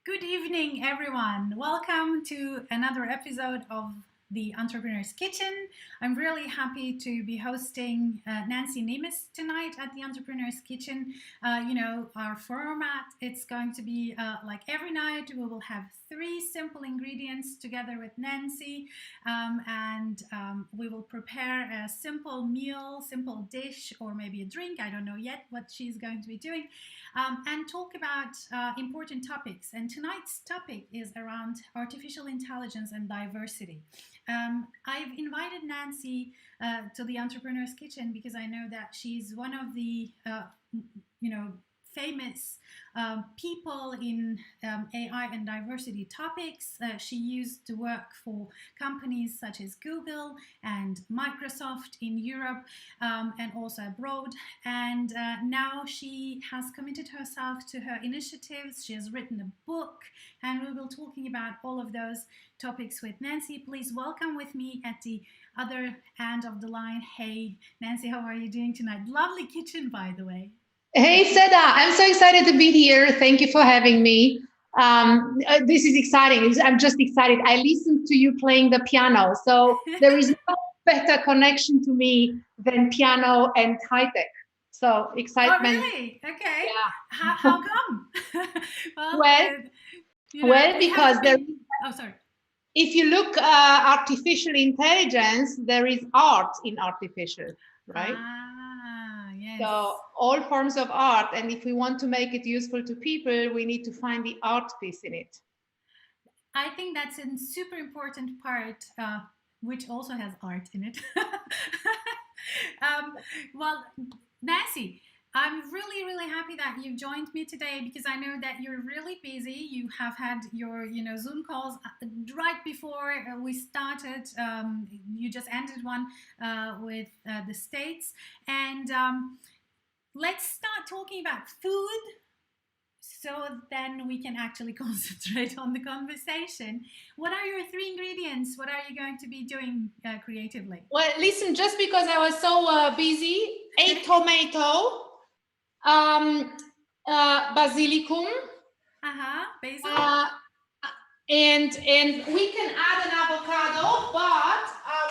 Good evening, everyone. Welcome to another episode of the Entrepreneur's Kitchen. I'm really happy to be hosting Nancy Nemes tonight at the Entrepreneur's Kitchen. Our format, it's going to be like every night, we will have three simple ingredients together with Nancy, and we will prepare a simple meal, simple dish, or maybe a drink. I don't know yet what she's going to be doing, and talk about important topics. And tonight's topic is around artificial intelligence and diversity. I've invited Nancy to the Entrepreneur's Kitchen because I know that she's one of the, famous people in AI and diversity topics. She used to work for companies such as Google and Microsoft in Europe and also abroad. And now she has committed herself to her initiatives. She has written a book, and we will be talking about all of those topics with Nancy. Please welcome with me at the other end of the line. Hey, Nancy, how are you doing tonight? Lovely kitchen, by the way. Hey, Seda, I'm so excited to be here. Thank you for having me. This is exciting. I'm just excited. I listened to you playing the piano, so there is no better connection to me than piano and high tech. So excitement. Oh, really? Okay. Yeah. How come? well, Well, because there. Oh, sorry. If you look artificial intelligence, there is art in artificial, right? Yes. So all forms of art, and if we want to make it useful to people, we need to find the art piece in it. I think that's a super important part, which also has art in it. Well, Nancy, I'm really, really happy that you've joined me today because I know that you're really busy. You have had your, Zoom calls right before we started. You just ended one with the States. And let's start talking about food so then we can actually concentrate on the conversation. What are your three ingredients? What are you going to be doing creatively? Well, listen, just because I was so busy, a tomato, basilicum, basil, and we can add an avocado, but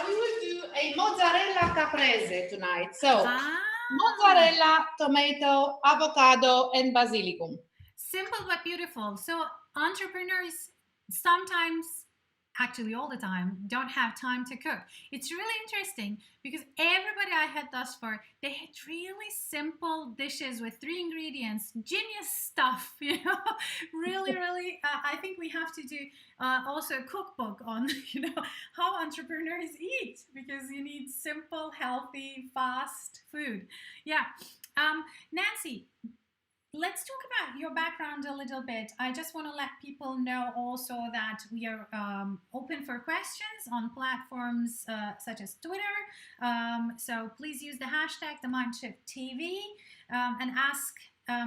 we will do a mozzarella caprese tonight. So mozzarella, tomato, avocado, and basilicum. Simple but beautiful. So entrepreneurs sometimes, actually all the time, don't have time to cook. It's really interesting because everybody I had thus far, they had really simple dishes with three ingredients, genius stuff, really, really. I think we have to do also a cookbook on, how entrepreneurs eat because you need simple, healthy, fast food. Yeah. Nancy, let's talk about your background a little bit. I just want to let people know also that we are open for questions on platforms such as Twitter. So please use the hashtag TheMindshiftTV and ask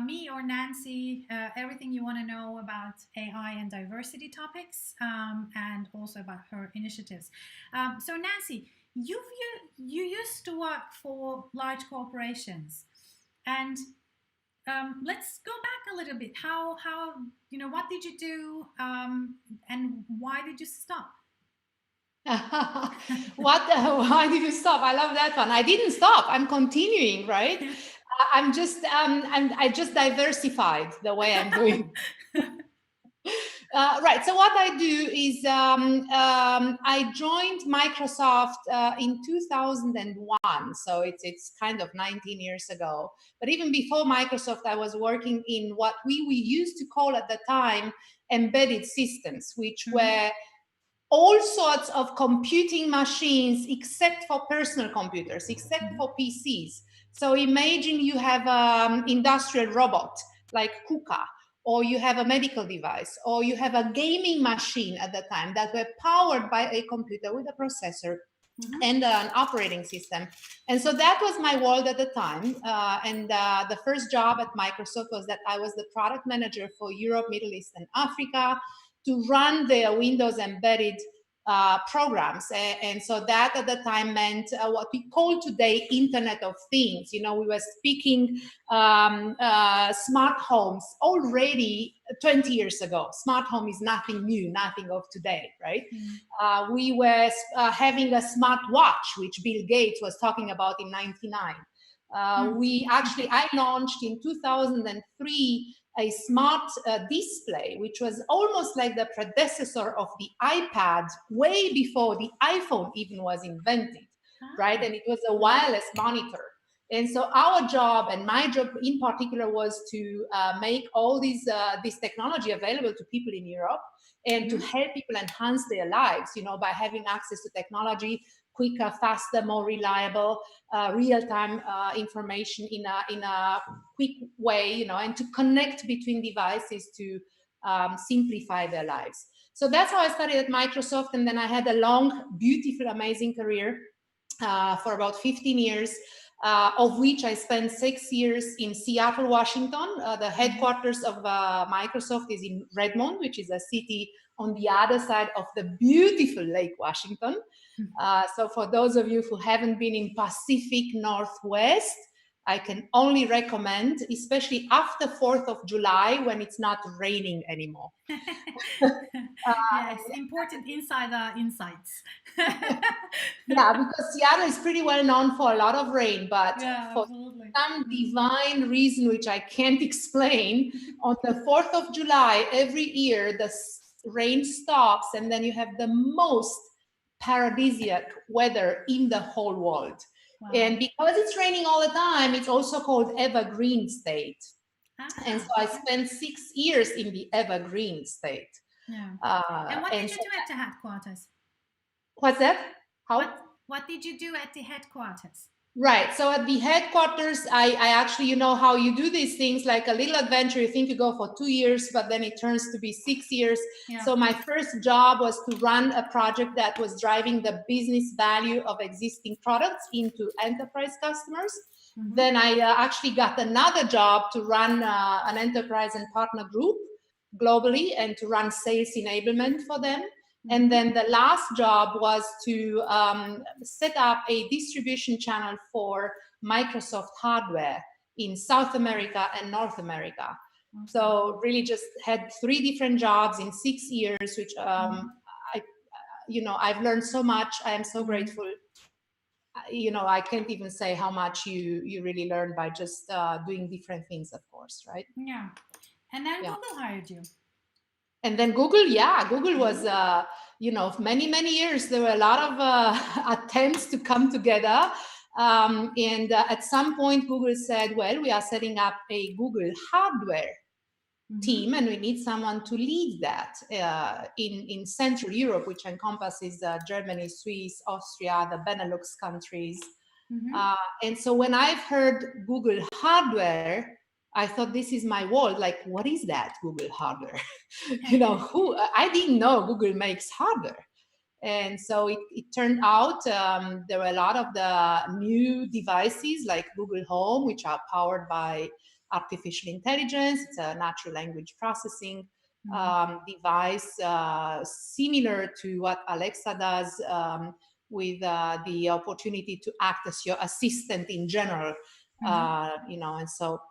me or Nancy everything you want to know about AI and diversity topics and also about her initiatives. So Nancy, you used to work for large corporations, and let's go back a little bit. How what did you do, and why did you stop? Why did you stop? I love that one. I didn't stop. I'm continuing, right? I'm just I just diversified the way I'm doing. Right. So what I do is I joined Microsoft in 2001. So it's kind of 19 years ago. But even before Microsoft, I was working in what we used to call at the time embedded systems, which were all sorts of computing machines except for personal computers, except for PCs. So imagine you have an industrial robot like KUKA, or you have a medical device, or you have a gaming machine at the time that were powered by a computer with a processor and an operating system. And so that was my world at the time. And the first job at Microsoft was that I was the product manager for Europe, Middle East, and Africa to run their Windows embedded programs. And so that at the time meant what we call today Internet of Things. You know, we were speaking smart homes already 20 years ago. Smart home is nothing new, nothing of today, right? We were having a smart watch, which Bill Gates was talking about in 99. I launched in 2003 a smart display, which was almost like the predecessor of the iPad, way before the iPhone even was invented, right? And it was a wireless monitor. And so our job, and my job in particular, was to make all this technology available to people in Europe and to help people enhance their lives, you know, by having access to technology quicker, faster, more reliable, real-time information in a quick way, you know, and to connect between devices to simplify their lives. So that's how I started at Microsoft, and then I had a long, beautiful, amazing career for about 15 years. Of which I spent 6 years in Seattle, Washington. The headquarters of Microsoft is in Redmond, which is a city on the other side of the beautiful Lake Washington. So for those of you who haven't been in Pacific Northwest, I can only recommend, especially after 4th of July when it's not raining anymore. Yes, important insider insights. Yeah, because Seattle is pretty well known for a lot of rain, but Yeah, for absolutely. some divine reason, which I can't explain, on the 4th of July every year, the rain stops, and then you have the most paradisiac weather in the whole world. Wow. And because it's raining all the time, it's also called Evergreen State. And so I Okay. spent 6 years in the Evergreen State. Yeah. And what did you do at the headquarters? What's that? What How? What did you do at the headquarters? Right. So at the headquarters, I actually, you know how you do these things, like a little adventure. You think you go for 2 years, but then it turns to be 6 years. Yeah. So my first job was to run a project that was driving the business value of existing products into enterprise customers. Then I actually got another job to run an enterprise and partner group globally and to run sales enablement for them. And then the last job was to set up a distribution channel for Microsoft hardware in South America and North America. Awesome. So really just had 3 different jobs in 6 years, which I've learned so much. I am so grateful. You know, I can't even say how much you really learn by just doing different things, of course, right? Yeah. And then Google hired you. And then Google was, many years, there were a lot of attempts to come together. And at some point, Google said, well, we are setting up a Google hardware team, and we need someone to lead that in Central Europe, which encompasses Germany, Swiss, Austria, the Benelux countries. And so when I've heard Google hardware, I thought, this is my world. Like, what is that Google hardware? I didn't know Google makes hardware. And so it turned out there were a lot of the new devices like Google Home, which are powered by artificial intelligence. It's a natural language processing device, similar to what Alexa does, with the opportunity to act as your assistant in general. And so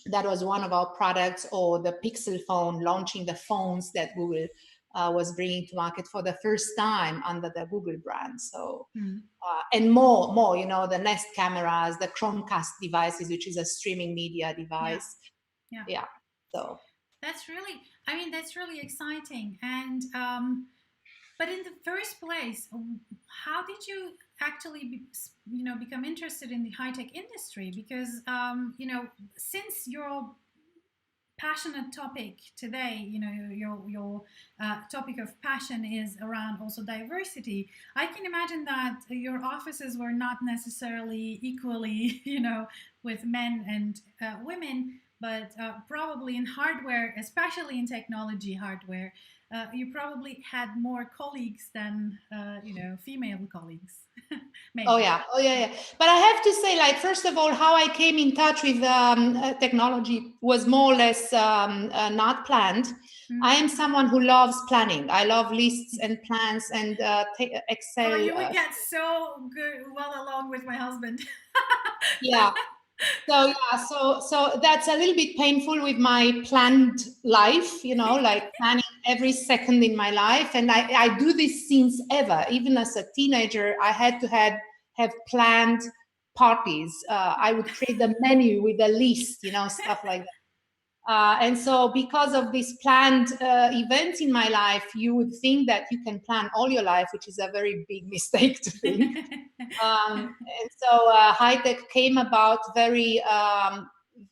that was one of our products, or the Pixel phone, launching the phones that Google was bringing to market for the first time under the Google brand. So, and more, the Nest cameras, the Chromecast devices, which is a streaming media device. Yeah. So that's really exciting. And but in the first place, how did you actually become interested in the high-tech industry? Because since your passionate topic today, your topic of passion is around also diversity, I can imagine that your offices were not necessarily equally with men and women, but probably in hardware, especially in technology hardware, you probably had more colleagues than female colleagues, Oh maybe. yeah, oh yeah, yeah. But I have to say, like, first of all, how I came in touch with technology was more or less not planned. I Mm. am someone who loves planning. I love lists and plans and Oh, Excel. you would get so good, well along with my husband. Yeah. So yeah, so that's a little bit painful with my planned life, like planning every second in my life. And I do this since ever. Even as a teenager, I had to have planned parties. I would create the menu with a list, stuff like that. And so, because of these planned events in my life, you would think that you can plan all your life, which is a very big mistake to think. And so high tech came about very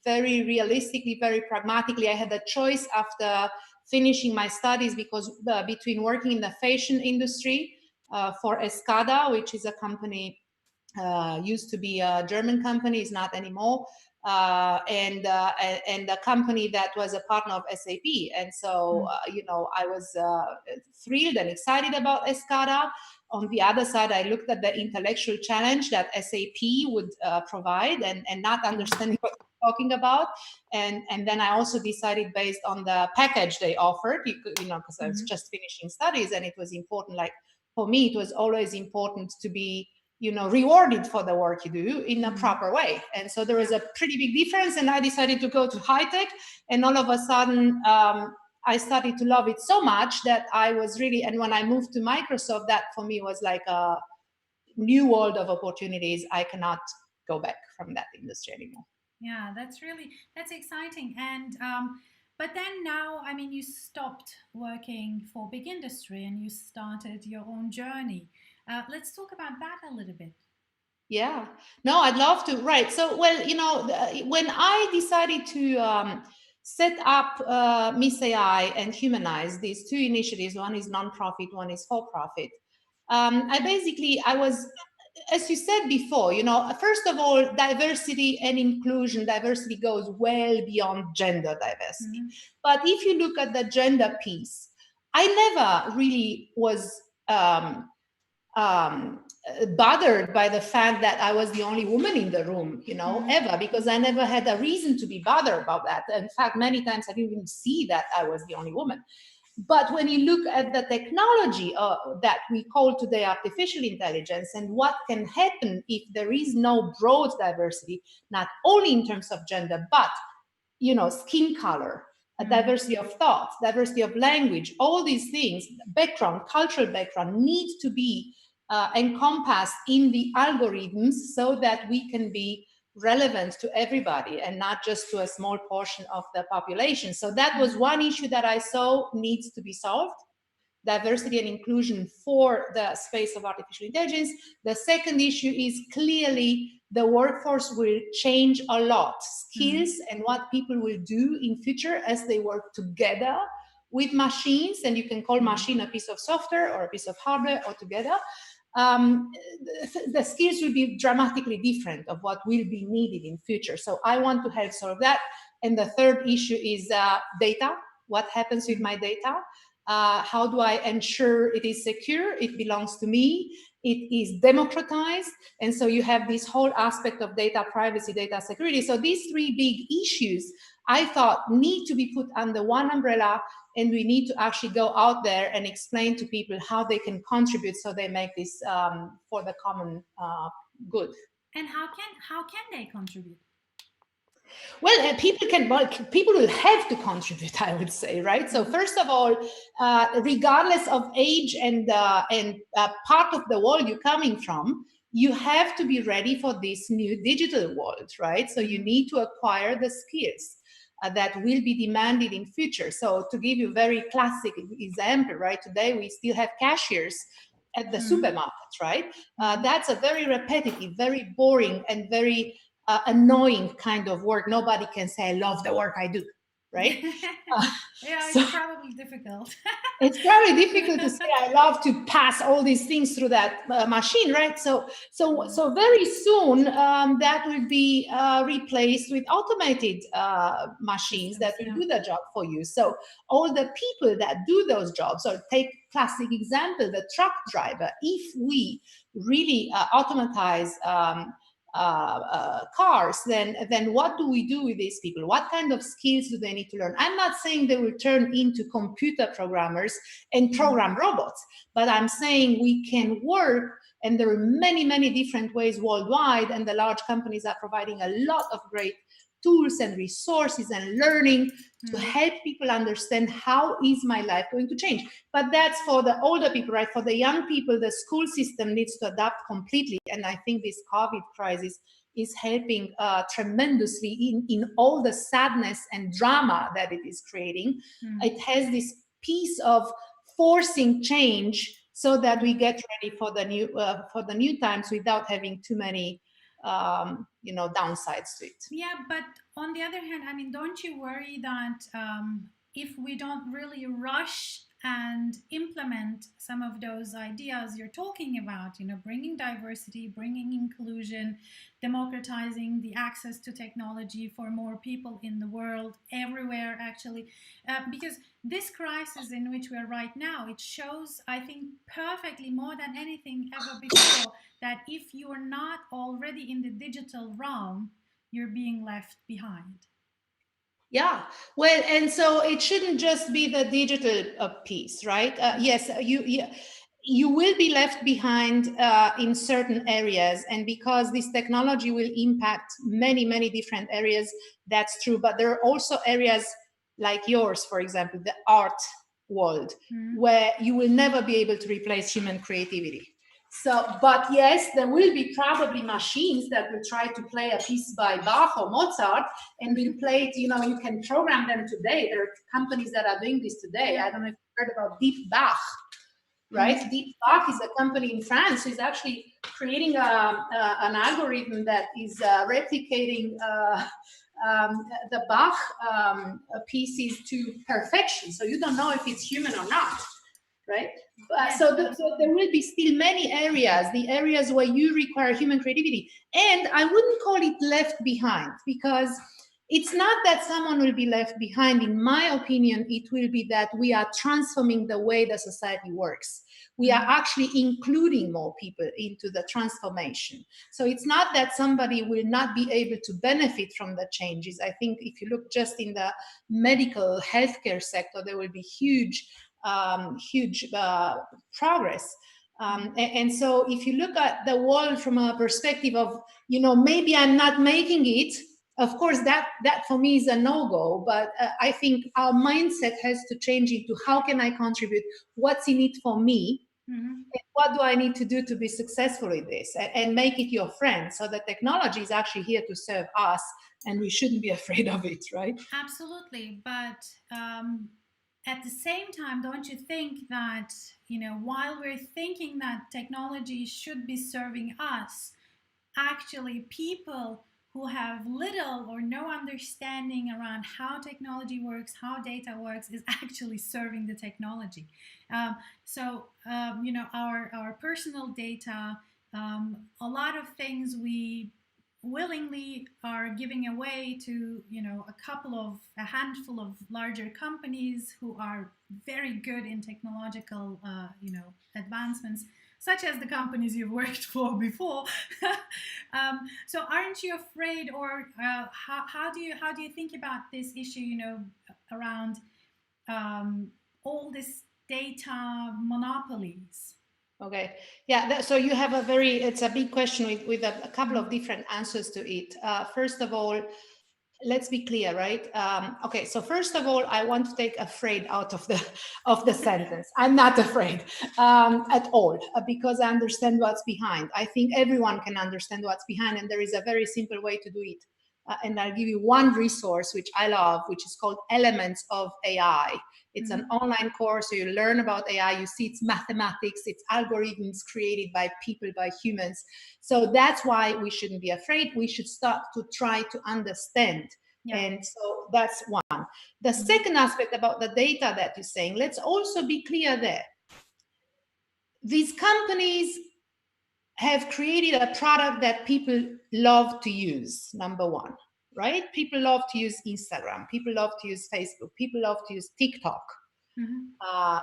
realistically, very pragmatically. I had a choice after finishing my studies, because between working in the fashion industry for Escada, which is a company, used to be a German company, is not anymore, and a company that was a partner of SAP. And so, I was thrilled and excited about Escada. On the other side, I looked at the intellectual challenge that SAP would provide, and not understanding what they're talking about. And then I also decided, based on the package they offered, because I was Mhm. just finishing studies, and it was important. Like, for me, it was always important to be rewarded for the work you do in a Mhm. proper way. And so there was Yeah. a pretty big difference, and I decided to go to high tech. And all of a sudden, I started to love it so much that I was really, and when I moved to Microsoft, that for me was like a new world of opportunities. I cannot go back from that industry anymore. Yeah, that's exciting. And but then now, I mean, you stopped working for big industry and you started your own journey. Let's talk about that a little bit. Yeah, no, I'd love to. Right. So, well, when I decided to set up Miss AI and Humanize, these two initiatives, one is nonprofit, one is for profit. I was, as you said before, first of all, diversity and inclusion, diversity goes well beyond gender diversity. Mhm. But if you look at the gender piece, I never really was. Um, Bothered by the fact that I was the only woman in the room, Mhm. ever, because I never had a reason to be bothered about that. In fact, many times I didn't even see that I was the only woman. But when you look at the technology that we call today artificial intelligence, and what can happen if there is no broad diversity, not only in terms of gender, but skin color, a Mhm. diversity of thoughts, diversity of language, all these things, background, cultural background, need to be encompassed in the algorithms, so that we can be relevant to everybody and not just to a small portion of the population. So that was Mhm. one issue that I saw needs to be solved: diversity and inclusion for the space of artificial intelligence. The second issue is, clearly the workforce will change a lot. Skills Mhm. and what people will do in future as they work together with machines, and you can call Mhm. machine a piece of software or a piece of hardware or together. um, the skills will be dramatically different of what will be needed in future. So I want to help solve that. And the third issue is data. What happens with Mhm. my data? How do I ensure it is secure? It belongs to me. It is democratized. And so you have this whole aspect of data privacy, data security. So these three big issues, I thought, need to be put under one umbrella, and we need to actually go out there and explain to people how they can contribute, so they make this for the common good. And how can they contribute? Well, people will have to contribute, I would say, right? So Mhm. first of all, regardless of age and part of the world you're coming from, you have to be ready for this new digital world, right? So you Mhm. need to acquire the skills that will be demanded in future. So to give you a very classic example, right? Today we still have cashiers at the Mhm. supermarkets, right? Mhm. That's a very repetitive, very boring, and very annoying kind of work. Nobody can say, I love the work I do. right? Uh, Yeah, so it's probably difficult. it's very difficult to say I love to pass all these things through that machine, right? So very soon that will be replaced with automated machines that Systems, will yeah. do the job for you. So all the people that do those jobs, or take classic example, the truck driver. If we really automatize cars, then what do we do with these people? What kind of skills do they need to learn? I'm not saying they will turn into computer programmers and Mm. program robots, but I'm saying we can work, and there are many, many different ways worldwide, and the large companies are providing a lot of great tools and resources and learning to Mm. help people understand how is my life going to change. But that's for the older people, right? For the young people, the school system needs to adapt completely. And I think this COVID crisis is helping tremendously in all the sadness and drama that it is creating. Mm. It has this piece of forcing change so that we Mm. get ready for the new times without having too many downsides to it. Yeah, but on the other hand, I mean, don't you worry that if we don't really rush and implement some of those ideas you're talking about, bringing diversity, bringing inclusion, democratizing the access to technology for more people in the world, everywhere actually, because this crisis in which we are right now, it shows, I think, perfectly more than anything ever before that if you are not already in the digital realm, you're being left behind. Yeah, well, and so it shouldn't just be the digital piece, right? Yes, you will be left behind in certain areas, and because this technology will impact many, many different areas, that's true. But there are also areas like yours, for example, the art world, Mm. where you will never be able to replace human creativity. So, but yes, there will be probably machines that will try to play a piece by Bach or Mozart, and will play it. You can program them today. There are companies that are doing this today. Yeah. I don't know if you've heard about Deep Bach, right? Mm. Deep Yeah. Bach is a company in France who is actually creating an algorithm that is replicating the Bach pieces to perfection. So you don't know if it's human or not, right? Yes, So there absolutely. will be still many areas, the areas where you require human creativity. And I wouldn't call it left behind, because it's not that someone will be left behind. In my opinion, it will be that we are transforming the way the society works. We are Mm. actually including more people into the transformation. So it's not that somebody will not be able to benefit from the changes. I think if you look just in the medical healthcare sector, there will be huge progress. And so if you look at the world from a perspective of, maybe I'm not making it, of course, that for me is a no-go. But I think our mindset has to change into how can I contribute? What's in it for me? Mm-hmm. And what do I need to do to be successful in this? And make it your friend. So the technology is actually here to serve us, and we shouldn't be afraid of it, right? Absolutely, but at the same time, don't you think that, while we're thinking that technology should be serving us, actually people who have little or no understanding around how technology works, how data works, is actually serving the technology. Our personal data, a lot of things we willingly are giving away to a handful of larger companies who are very good in technological advancements, such as the companies you've worked for before. So aren't you afraid, or how do you think about this issue, around all this data monopolies? Okay. Yeah. So you have it's a big question with a couple Mm. of different answers to it. First of all, let's be clear, right? Okay. So first of all, I want to take afraid out of the of the sentence. I'm not afraid at all, because I understand what's behind. I think everyone can understand what's behind, and there is a very simple way to do it. And I'll give you one resource which I love, which is called Elements of AI. It's an Mhm. online course, so you learn about AI. You see it's mathematics, it's algorithms created by people, by humans. So that's why we shouldn't be afraid. We should start to try to understand Yeah. And so that's one. The second aspect about the data that you're saying, let's also be clear there. These companies have created a product that people love to use, number one, right? People love to use Instagram, people love to use Facebook, people love to use TikTok,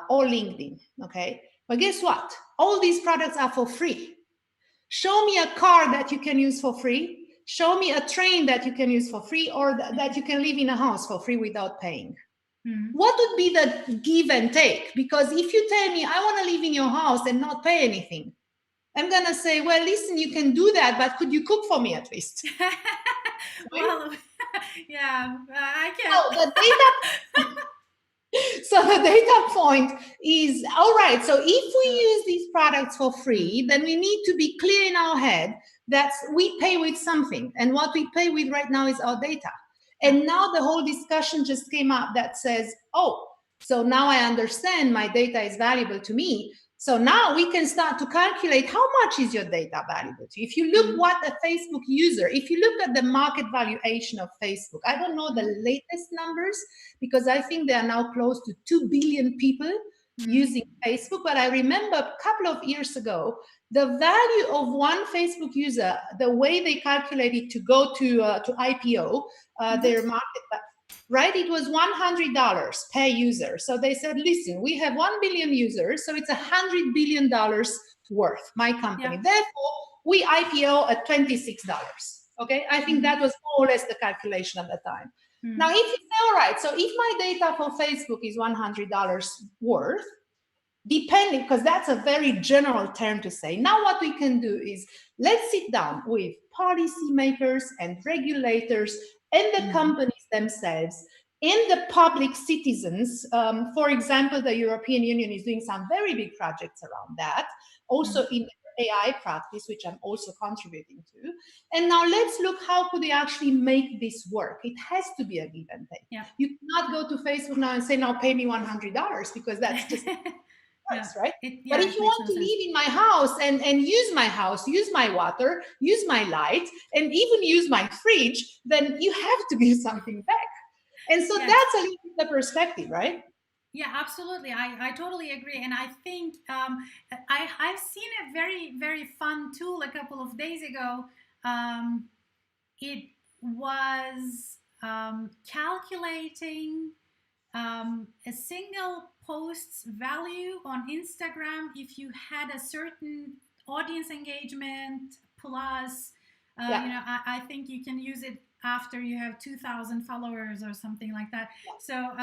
or LinkedIn, okay? But guess what? All these products are for free. Show me a car that you can use for free. Show me a train that you can use for free, or that you can live in a house for free without paying. What would be the give and take? Because if you tell me I want to live in your house and not pay anything, I'm going to say, well, listen, you can do that, but could you cook for me at least? Well, yeah, I So can. the data, so the data point is, all right, so if we use these products for free, then we need to be clear in our head that we pay with something. And what we pay with right now is our data. And now the whole discussion just came up that says, oh, so now I understand my data is valuable to me. So now we can start to calculate how much is your data valuable to you. If you look what a Facebook user, if you look at the market valuation of Facebook, I don't know the latest numbers because I think they are now close to 2 billion people using Facebook. But I remember a couple of years ago, the value of one Facebook user, the way they calculated to go to IPO, their market, right? It was $100 per user. So they said, listen, we have 1 billion users, so it's $100 billion worth, my company. Yeah. Therefore, we IPO at $26. Okay, I think that was more or less the calculation at the time. Now, if you say, all right, so if my data for Facebook is $100 worth, depending, because that's a very general term to say. Now, what we can do is let's sit down with policymakers and regulators and the companies themselves and the public citizens. For example, the European Union is doing some very big projects around that, also in AI practice, which I'm also contributing to. And now let's look how could we actually make this work. It has to be a give and take. Yeah. You cannot go to Facebook now and say, now pay me $100 because that's just price, right? But if you want to live in my house and use my house, use my water, use my light, and even use my fridge, then you have to give something back. And so that's a little bit the perspective, right? Yeah, absolutely. I totally agree. And I think I've seen a very, very fun tool a couple of days ago. It was calculating a single post's value on Instagram if you had a certain audience engagement plus, I think you can use it after you have 2,000 followers or something like that. So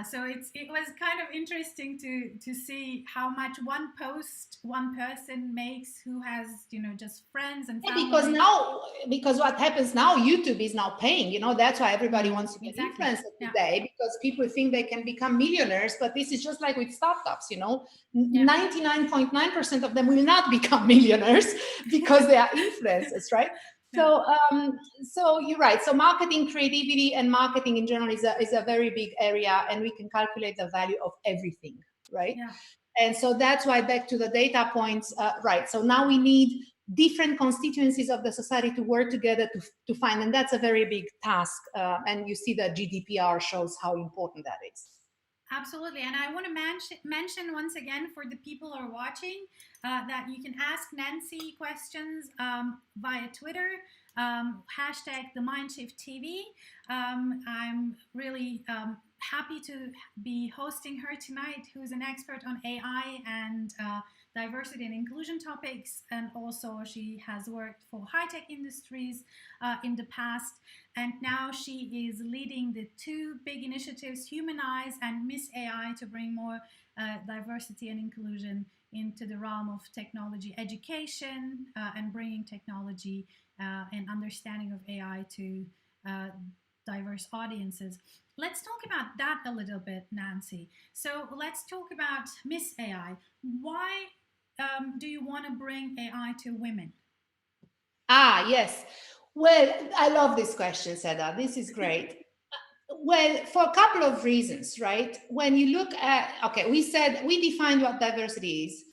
so it was kind of interesting to see how much one post one person makes who has just friends and family. Because what happens now, YouTube is now paying. That's why everybody wants to be influencer today, because people think they can become millionaires. But this is just like with startups. 99.9% of them will not become millionaires because they are influencers, right? So you're right. So marketing creativity and marketing in general is a very big area, and we can calculate the value of everything, right? Yeah. And so that's why, back to the data points, right? So now we need different constituencies of the society to work together to find, and that's a very big task. And you see that GDPR shows how important that is. Absolutely. And I want to mention once again for the people who are watching that you can ask Nancy questions via Twitter, hashtag the Mindshift TV. I'm really happy to be hosting her tonight, who's an expert on AI and diversity and inclusion topics. And also she has worked for high-tech industries in the past. And now she is leading the two big initiatives, Humanize and Miss AI, to bring more diversity and inclusion into the realm of technology education and bringing technology and understanding of AI to diverse audiences. Let's talk about that a little bit, Nancy. So let's talk about Miss AI. Why do you want to bring AI to women? Yes. Well, I love this question, Seda. This is great. Well, for a couple of reasons, right? When you look at, we defined what diversity is.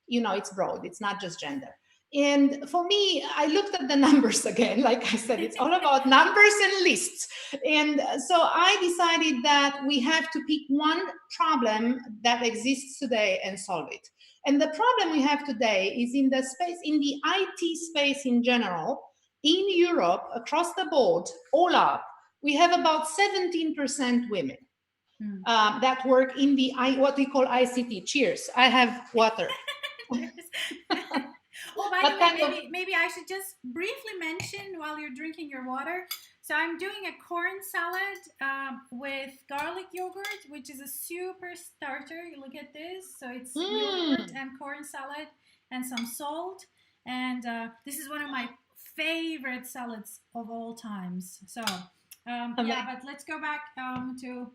It's broad. It's not just gender. And for me, I looked at the numbers again. Like I said, it's all about numbers and lists. And so I decided that we have to pick one problem that exists today and solve it. And the problem we have today is in the space, in the IT space in general, in Europe, across the board, all up, we have about 17% women that work in the what we call ICT. Cheers. I have water. Oh, by the What way, kind of maybe I should just briefly mention while you're drinking your water. So I'm doing a corn salad with garlic yogurt, which is a super starter. You look at this. So it's yogurt Mm. and corn salad and some salt. And this is one of my favorite salads of all times. So yeah, but let's go back to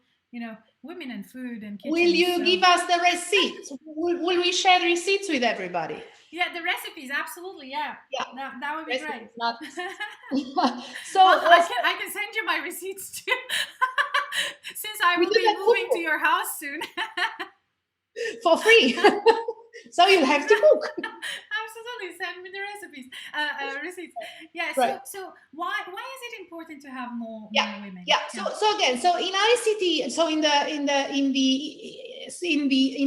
women and food and Will kitchens. you So give us the receipts? Will we share receipts with everybody? yeah, the recipes, absolutely. Yeah, Yeah, that would be great. recipes, not. So Well, I can send you my receipts too, since I we will do be that moving to cookbook your house soon. for free. So you'll have to cook. Absolutely, send me the recipes, receipts. Yeah. Right. So why is it important to have Yeah, more women? yeah. So Yeah. so again, so in ICT, so in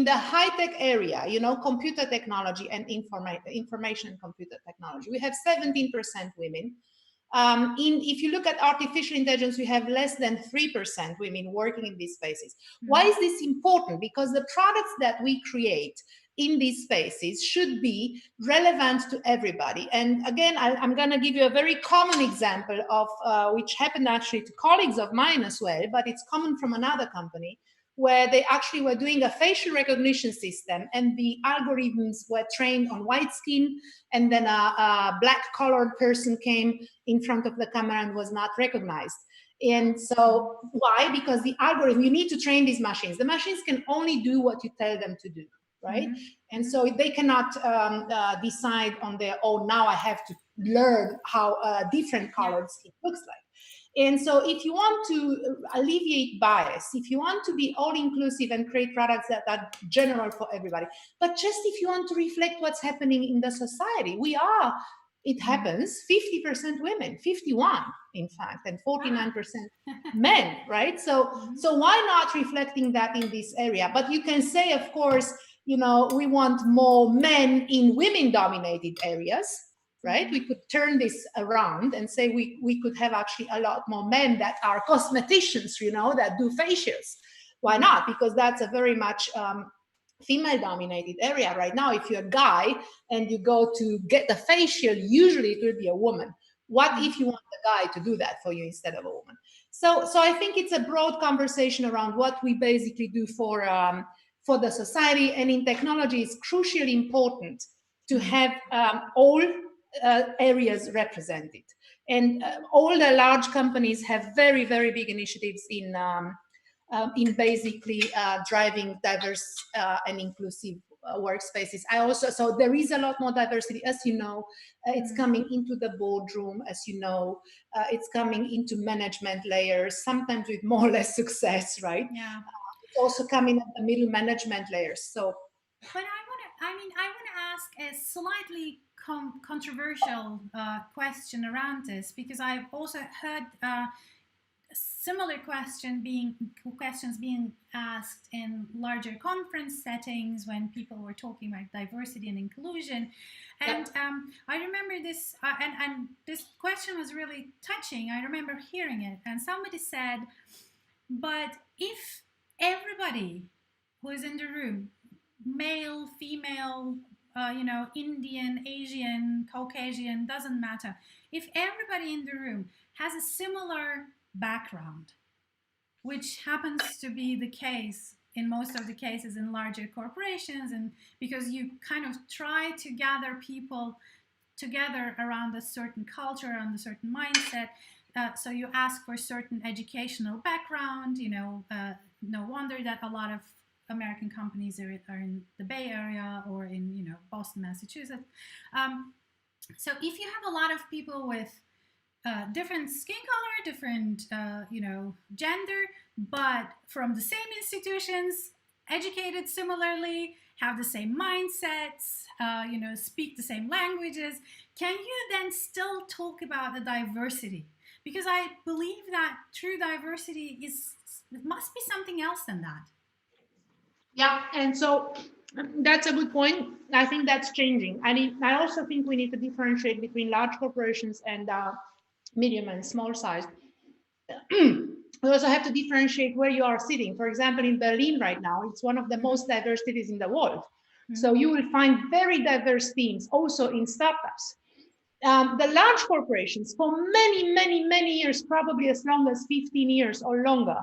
the high tech area, computer technology and information computer technology, we have 17% women. If you look at artificial intelligence, we have less than 3% women working in these spaces. Why Mm-hmm. is this important? Because the products that we create in these spaces should be relevant to everybody. And again, I'm going to give you a very common example of which happened actually to colleagues of mine as well, but it's common from another company where they actually were doing a facial recognition system and the algorithms were trained on white skin, and then a black colored person came in front of the camera and was not recognized. And so why? Because the algorithm, you need to train these machines. The machines can only do what you tell them to do, right? Mm-hmm. And so they cannot decide on their own, now I have to learn how different Yeah. colored skin looks like. And so if you want to alleviate bias, if you want to be all inclusive and create products that are general for everybody, but just if you want to reflect what's happening in the society, it happens 50% women, 51 in fact, and 49% men, right? So why not reflecting that in this area? But you can say, of course, we want more men in women dominated areas, right? We could turn this around and say we could have actually a lot more men that are cosmeticians, that do facials. Why not? Because that's a very much female dominated area right now. If you're a guy and you go to get a facial, usually it will be a woman. What if you want the guy to do that for you instead of a woman? So I think it's a broad conversation around what we basically do for the society, and in technology it's crucially important to have all areas represented. And all the large companies have very, very big initiatives in basically driving diverse and inclusive workspaces. So there is a lot more diversity, as you know. It's coming into the boardroom, as you know. It's coming into management layers, sometimes with more or less success, right? Yeah. It's also coming at the middle management layers. So, But I want to ask a slightly controversial question around this, because I've also heard similar questions being asked in larger conference settings when people were talking about diversity and inclusion. And I remember this, and this question was really touching. I remember hearing it, and somebody said, but if everybody who is in the room, male, female, Indian, Asian, Caucasian, doesn't matter. If everybody in the room has a similar background, which happens to be the case in most of the cases in larger corporations, and because you kind of try to gather people together around a certain culture, around a certain mindset. So you ask for certain educational background. No wonder that a lot of American companies are in the Bay Area or in Boston, Massachusetts. So if you have a lot of people with different skin color, different gender, but from the same institutions, educated similarly, have the same mindsets, speak the same languages, can you then still talk about the diversity? Because I believe that true diversity is, it must be something else than that. Yeah, and so that's a good point. I think that's changing. I also think we need to differentiate between large corporations and medium and small size. We also have to differentiate where you are sitting. For example, in Berlin right now, it's one of the most diverse cities in the world. So you will find very diverse teams also in startups. The large corporations, for many, many, many years, probably as long as 15 years or longer,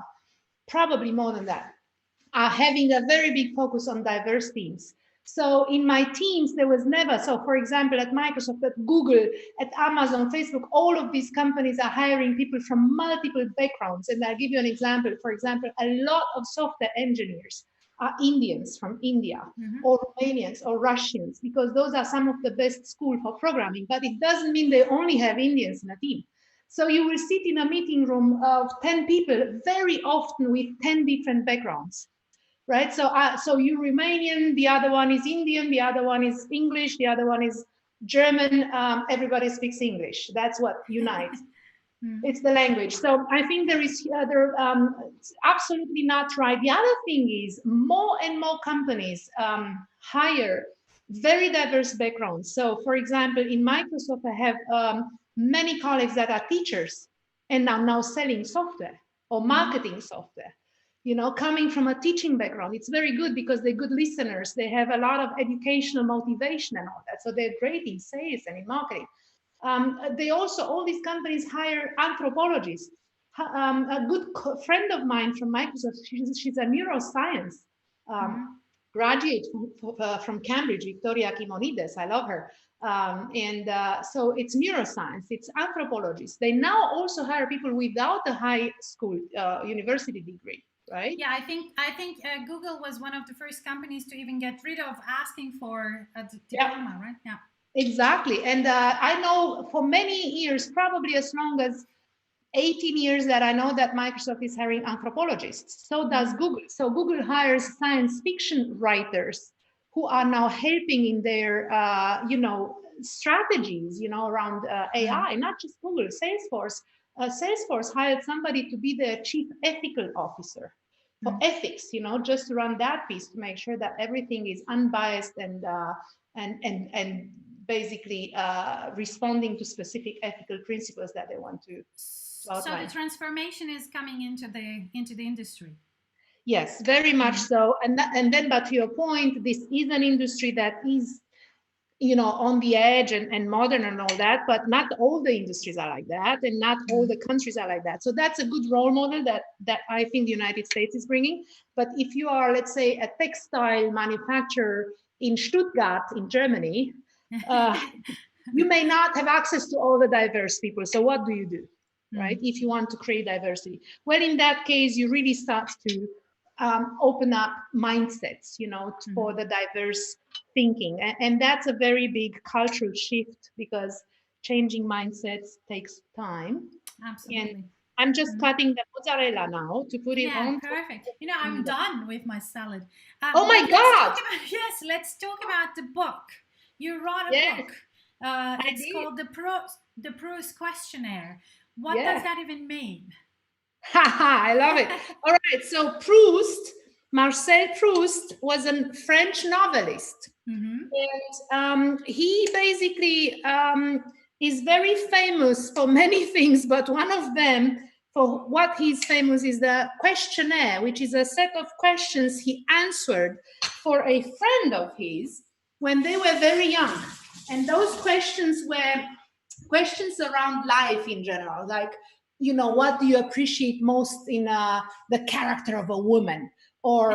probably more than that, are having a very big focus on diverse teams. So in my teams, there was never, so for example, at Microsoft, at Google, at Amazon, Facebook, all of these companies are hiring people from multiple backgrounds. And I'll give you an example. For example, a lot of software engineers are Indians from India, or Romanians or Russians, because those are some of the best schools for programming. But it doesn't mean they only have Indians in a team. So you will sit in a meeting room of 10 people, very often with 10 different backgrounds, right? So you Romanian, the other one is Indian, the other one is English, the other one is German. Everybody speaks English. That's what unites. It's the language. So I think it's absolutely not right. The other thing is more and more companies hire very diverse backgrounds. So for example, in Microsoft, I have many colleagues that are teachers and are now selling software or marketing software. Coming from a teaching background, it's very good because they're good listeners. They have a lot of educational motivation and all that. So they're great in sales and in marketing. They also, all these companies hire anthropologists. A good friend of mine from Microsoft, she's a neuroscience graduate from Cambridge, Victoria Kimonides. I love her. So it's neuroscience, it's anthropologists. They now also hire people without a high school university degree. Right? Yeah, I think Google was one of the first companies to even get rid of asking for a diploma, right? Yeah. Exactly. And I know for many years, probably as long as 18 years, that I know that Microsoft is hiring anthropologists. So does Google. So Google hires science fiction writers who are now helping in their, strategies, around AI, not just Google, Salesforce. Salesforce hired somebody to be their chief ethical officer for ethics, just to run that piece to make sure that everything is unbiased and basically responding to specific ethical principles that they want to So the outline. transformation is coming into the industry. Yes, very much so. And then, but to your point, this is an industry that is, on the edge and modern and all that, but not all the industries are like that, and not all the countries are like that. So that's a good role model that I think the United States is bringing. But if you are, let's say, a textile manufacturer in Stuttgart in Germany, you may not have access to all the diverse people. So what do you do, right? If you want to create diversity, well, in that case, you really start to open up mindsets, for the diverse thinking. And that's a very big cultural shift, because changing mindsets takes time. Absolutely. And I'm just cutting the mozzarella now to put it Yeah, on. perfect. I'm done with my salad. Oh my But God! let's talk about the book. You wrote a Yes, book. I It's did. called the Proust Questionnaire. What does Yes. that even mean? I love it. All right. So Proust, Marcel Proust, was a French novelist. And he basically is very famous for many things, but one of them, for what he's famous, is the questionnaire, which is a set of questions he answered for a friend of his when they were very young. And those questions were questions around life in general, like, what do you appreciate most in the character of a woman, or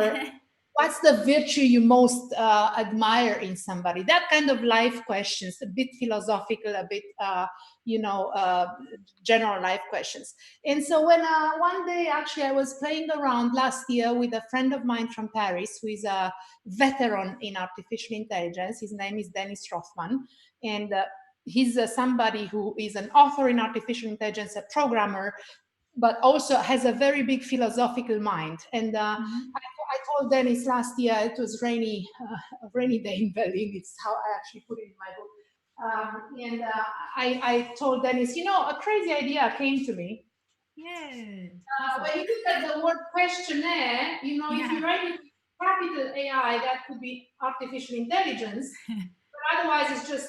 what's the virtue you most admire in somebody? That kind of life questions, a bit philosophical, a bit general life questions. And so when one day, actually, I was playing around last year with a friend of mine from Paris, who is a veteran in artificial intelligence. His name is Dennis Rothman, and he's somebody who is an author in artificial intelligence, a programmer, but also has a very big philosophical mind. And I told Dennis last year, it was a rainy day in Berlin. It's how I actually put it in my book. And I told Dennis, a crazy idea came to me. Yes. When you look at the word questionnaire, if you Yeah. write it capital AI, that could be artificial intelligence, but otherwise it's just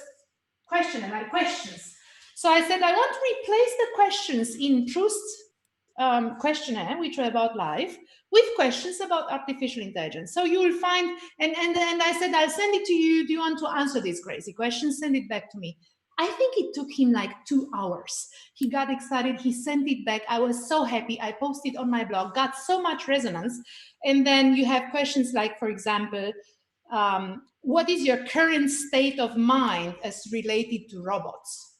questionnaire, like questions. So I said, I want to replace the questions in Proust's questionnaire, which are about life, with questions about artificial intelligence. So you will find, and I said, I'll send it to you. Do you want to answer these crazy questions? Send it back to me. I think it took him like 2 hours. He got excited. He sent it back. I was so happy. I posted on my blog, got so much resonance. And then you have questions like, for example, what is your current state of mind as related to robots?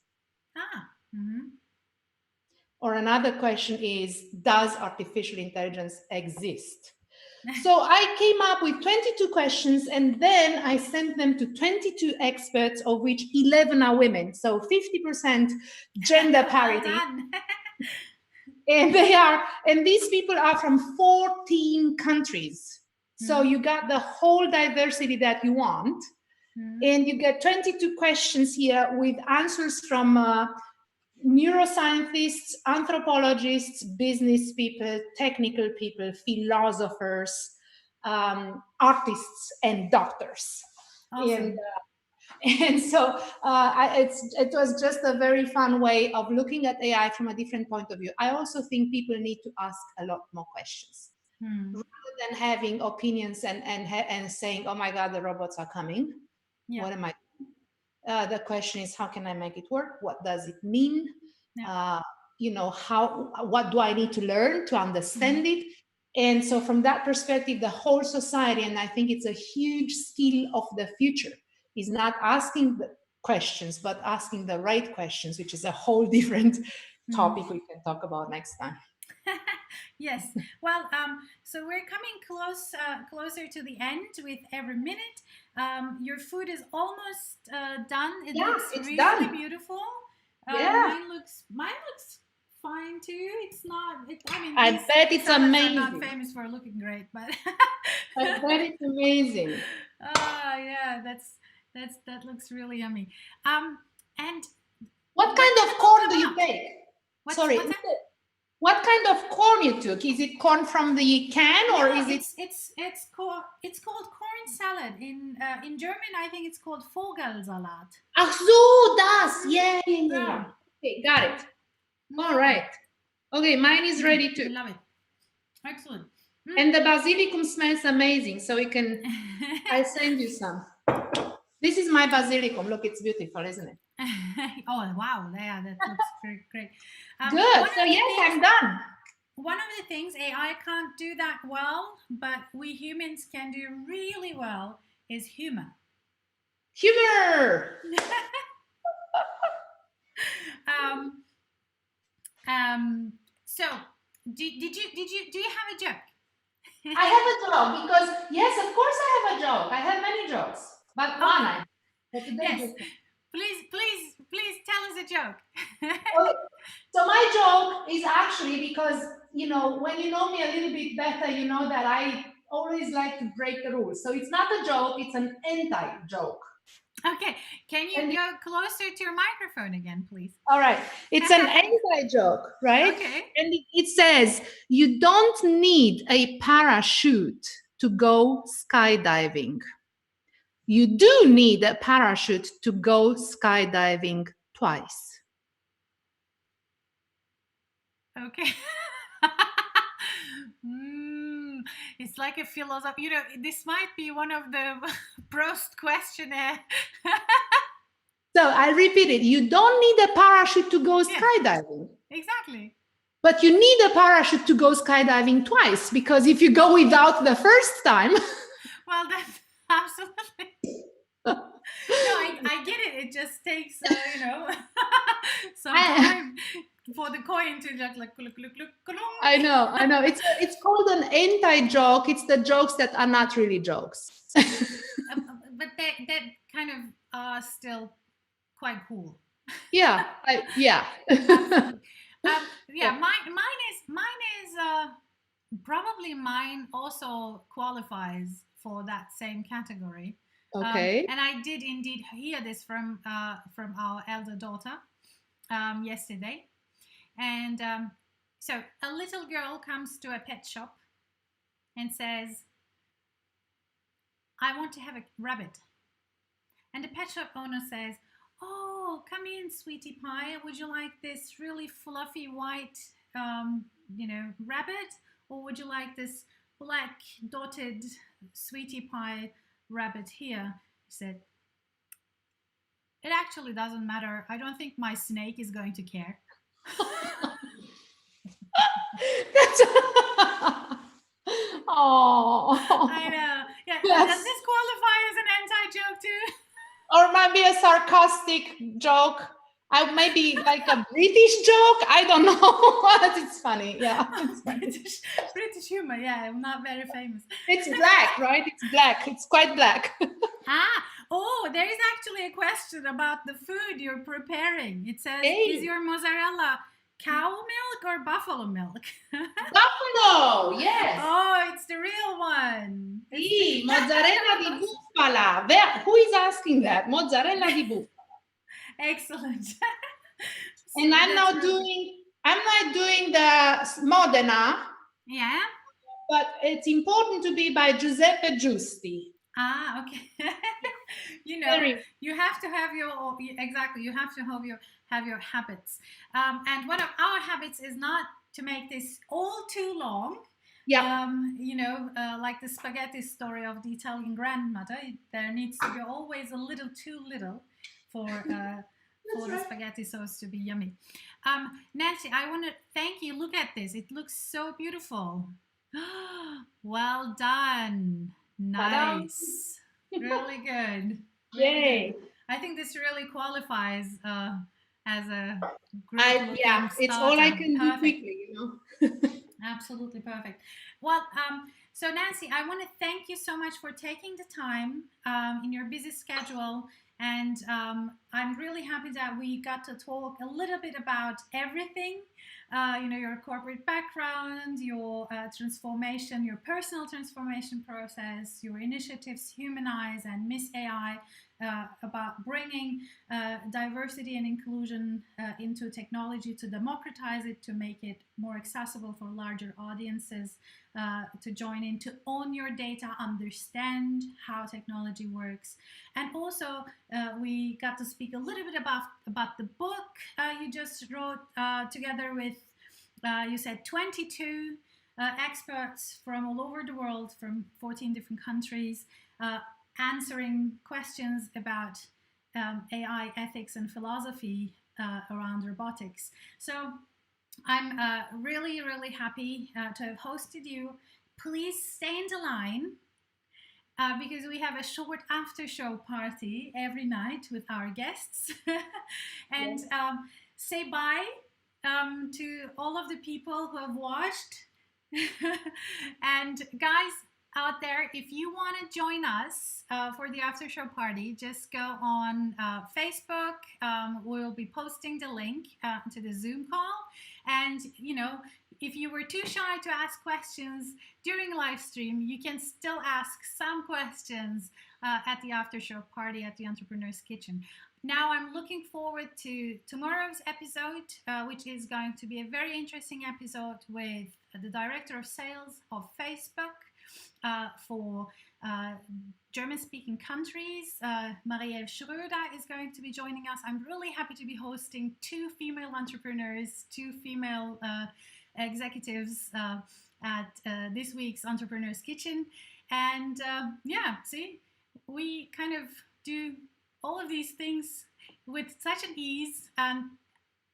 Or another question is, does artificial intelligence exist? So I came up with 22 questions, and then I sent them to 22 experts, of which 11 are women. So 50% gender parity. Well done. And these people are from 14 countries. So you got the whole diversity that you want. And you get 22 questions here with answers from neuroscientists, anthropologists, business people, technical people, philosophers, artists, and doctors. Awesome. And so it was just a very fun way of looking at AI from a different point of view. I also think people need to ask a lot more questions rather than having opinions and saying, "Oh my God, the robots are coming." Yeah. What am I? The question is, how can I make it work? What does it mean? Yeah. What do I need to learn to understand it? And so from that perspective, the whole society, and I think it's a huge skill of the future, is not asking the questions, but asking the right questions, which is a whole different topic we can talk about next time. Yes. Well, so we're coming closer to the end with every minute. Your food is almost done. It looks really done. Beautiful. Yeah. Mine looks fine too. It's not. I bet it's amazing. Are not famous for looking great, but I bet it's amazing. Yeah, that looks really yummy. And what kind of corn do you take? Sorry. What's that? What kind of corn you took? Is it corn from the can, or is it? It's called corn salad in German. I think it's called Vogelsalat. Ach so, das. Yeah. Okay, got it. All right. Okay, mine is ready too. I love it. Excellent. And the basilicum smells amazing. So we can. I'll send you some. This is my basilicum. Look, it's beautiful, isn't it? Oh wow! Yeah, that looks great. Good. So yes, I'm done. One of the things AI can't do that well, but we humans can do really well, is humor. Humor. So do you have a joke? I have a joke because yes, of course I have a joke. I have many jokes, but one. Yes. Please tell us a joke. Okay. So my joke is actually because, when you know me a little bit better, you know that I always like to break the rules. So it's not a joke, it's an anti-joke. Okay. Can you go closer to your microphone again, please? All right. It's an anti-joke, right? Okay. And it says, you don't need a parachute to go skydiving. You do need a parachute to go skydiving twice. Okay. It's like a philosophy. This might be one of the Proust questionnaire. So I'll repeat it. You don't need a parachute to go skydiving. Exactly. But you need a parachute to go skydiving twice, because if you go without the first time. Well, that's absolutely. No, I get it. It just takes, some time for the coin to just like look. I know. It's called an anti-joke. It's the jokes that are not really jokes. But that kind of are still quite cool. Yeah. Mine is probably mine also qualifies for that same category. Okay. And I did indeed hear this from our elder daughter yesterday. And so a little girl comes to a pet shop and says, "I want to have a rabbit." And the pet shop owner says, "Oh, come in, sweetie pie. Would you like this really fluffy white, rabbit, or would you like this black dotted sweetie pie rabbit here?" He said, "It actually doesn't matter. I don't think my snake is going to care." That's I oh, know. Yeah. Does yes. this qualify as an anti-joke too? Or maybe a sarcastic joke. I maybe like a British joke. I don't know. But it's funny. Yeah, it's funny. British humor. Yeah, I'm not very famous. It's black, right? It's black. It's quite black. Oh, there is actually a question about the food you're preparing. It says, "Is Hey, your mozzarella cow milk or buffalo milk?" buffalo. Yes. Oh, it's the real one. Sì, mozzarella di bufala. Who is asking that? Mozzarella di bufala. Excellent. And I'm That's now really doing. I'm not doing the Modena, yeah. but it's important to be by Giuseppe Giusti. Okay. Very. You have to have your exactly. You have to have your habits. And one of our habits is not to make this all too long. Yeah. Like the spaghetti story of the Italian grandmother. There needs to be always a little too little for for the spaghetti sauce to be yummy. Nancy, I want to thank you. Look at this. It looks so beautiful. Well done. Ta-da. Nice. Really good. Really Yay. good. I think this really qualifies as a great looking Yeah, it's all I can do quickly, Absolutely perfect. Well, so Nancy, I want to thank you so much for taking the time in your busy schedule. And I'm really happy that we got to talk a little bit about everything. Your corporate background, your transformation, your personal transformation process, your initiatives, Humanize and Miss AI, about bringing diversity and inclusion into technology to democratize it, to make it more accessible for larger audiences, to join in, to own your data, understand how technology works. And also, we got to speak a little bit about the book you just wrote together with, you said, 22 experts from all over the world, from 14 different countries, answering questions about AI ethics and philosophy around robotics. So I'm really, really happy to have hosted you. Please stay in the line because we have a short after show party every night with our guests. And say bye to all of the people who have watched. And guys out there, if you want to join us for the after show party, just go on Facebook. We'll be posting the link to the Zoom call. And, if you were too shy to ask questions during live stream, you can still ask some questions at the after show party at the Entrepreneur's Kitchen. Now I'm looking forward to tomorrow's episode, which is going to be a very interesting episode with the director of sales of Facebook for German-speaking countries. Marielle Schröder is going to be joining us. I'm really happy to be hosting two female entrepreneurs, two female executives at this week's Entrepreneur's Kitchen. And see, we kind of do all of these things with such an ease. And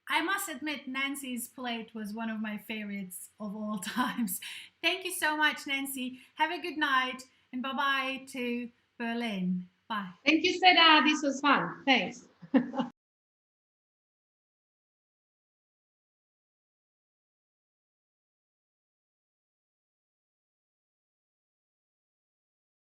I must admit, Nancy's plate was one of my favorites of all times. Thank you so much, Nancy. Have a good night, and bye-bye to Berlin. Bye. Thank you, Seda. This was fun. Thanks.